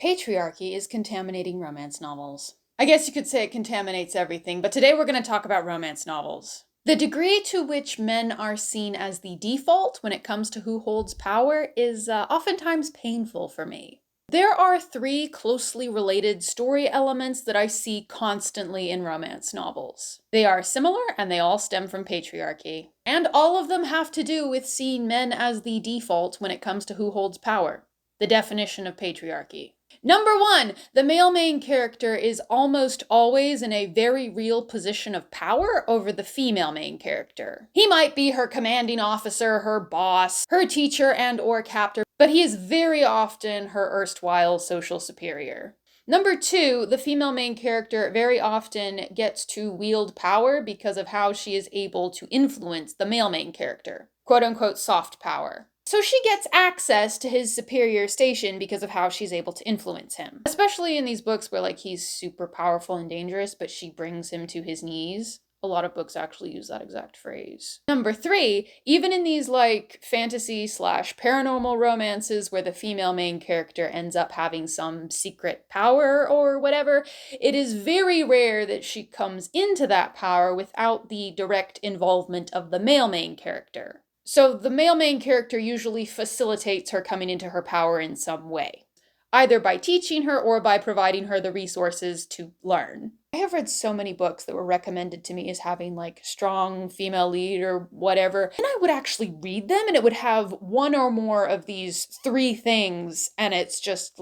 Patriarchy is contaminating romance novels. I guess you could say it contaminates everything, but today we're going to talk about romance novels. The degree to which men are seen as the default when it comes to who holds power is oftentimes painful for me. There are three closely related story elements that I see constantly in romance novels. They are similar and they all stem from patriarchy. And all of them have to do with seeing men as the default when it comes to who holds power. The definition of patriarchy. Number one, the male main character is almost always in a very real position of power over the female main character. He might be her commanding officer, her boss, her teacher and/or captor, but he is very often her erstwhile social superior. Number two, the female main character very often gets to wield power because of how she is able to influence the male main character. Quote unquote soft power. So she gets access to his superior station because of how she's able to influence him. Especially in these books where he's super powerful and dangerous, but she brings him to his knees. A lot of books actually use that exact phrase. Number three, even in these fantasy/paranormal romances where the female main character ends up having some secret power or whatever, it is very rare that she comes into that power without the direct involvement of the male main character. So the male main character usually facilitates her coming into her power in some way, either by teaching her or by providing her the resources to learn. I have read so many books that were recommended to me as having strong female lead or whatever, and I would actually read them and it would have one or more of these three things, and it's just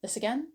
this again?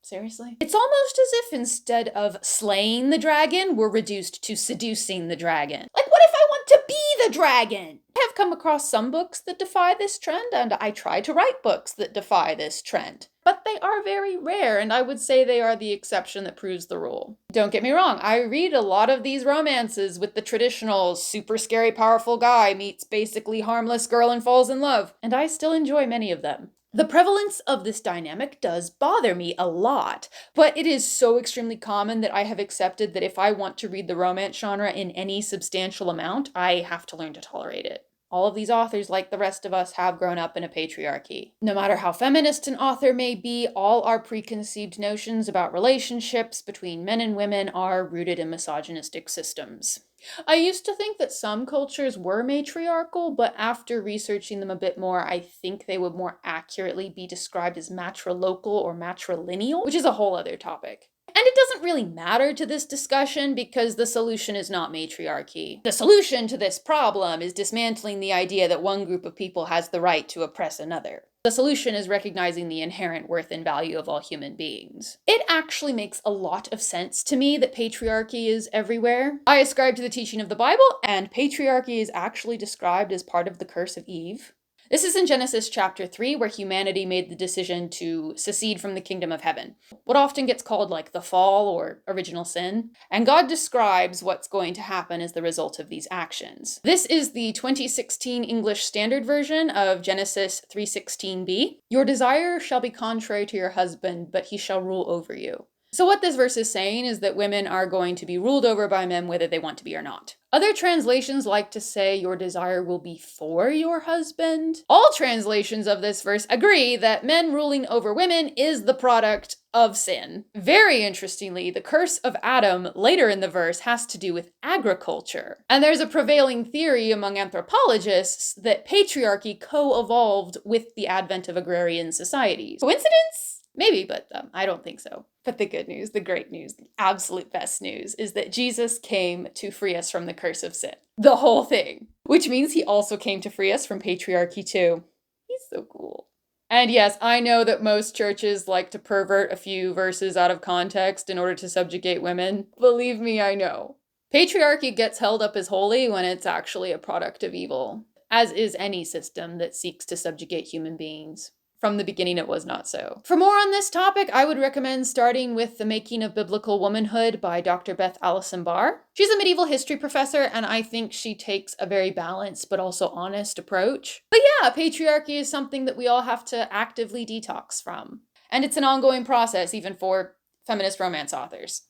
Seriously? It's almost as if instead of slaying the dragon, we're reduced to seducing the dragon. What if I want to be the dragon? I have come across some books that defy this trend, and I try to write books that defy this trend. But they are very rare, and I would say they are the exception that proves the rule. Don't get me wrong, I read a lot of these romances with the traditional super scary powerful guy meets basically harmless girl and falls in love, and I still enjoy many of them. The prevalence of this dynamic does bother me a lot, but it is so extremely common that I have accepted that if I want to read the romance genre in any substantial amount, I have to learn to tolerate it. All of these authors, like the rest of us, have grown up in a patriarchy. No matter how feminist an author may be, all our preconceived notions about relationships between men and women are rooted in misogynistic systems. I used to think that some cultures were matriarchal, but after researching them a bit more, I think they would more accurately be described as matrilocal or matrilineal, which is a whole other topic. And it doesn't really matter to this discussion because the solution is not matriarchy. The solution to this problem is dismantling the idea that one group of people has the right to oppress another. The solution is recognizing the inherent worth and value of all human beings. It actually makes a lot of sense to me that patriarchy is everywhere. I ascribe to the teaching of the Bible, and patriarchy is actually described as part of the curse of Eve. This is in Genesis chapter 3, where humanity made the decision to secede from the kingdom of heaven, what often gets called the fall or original sin. And God describes what's going to happen as the result of these actions. This is the 2016 English Standard Version of Genesis 3:16b. Your desire shall be contrary to your husband, but he shall rule over you. So what this verse is saying is that women are going to be ruled over by men whether they want to be or not. Other translations like to say your desire will be for your husband. All translations of this verse agree that men ruling over women is the product of sin. Very interestingly, the curse of Adam later in the verse has to do with agriculture. And there's a prevailing theory among anthropologists that patriarchy co-evolved with the advent of agrarian societies. Coincidence? Maybe, but I don't think so. But the good news, the great news, the absolute best news is that Jesus came to free us from the curse of sin. The whole thing. Which means he also came to free us from patriarchy too. He's so cool. And yes, I know that most churches like to pervert a few verses out of context in order to subjugate women. Believe me, I know. Patriarchy gets held up as holy when it's actually a product of evil, as is any system that seeks to subjugate human beings. From the beginning, it was not so. For more on this topic, I would recommend starting with The Making of Biblical Womanhood by Dr. Beth Allison Barr. She's a medieval history professor, and I think she takes a very balanced but also honest approach. But yeah, patriarchy is something that we all have to actively detox from. And it's an ongoing process, even for feminist romance authors.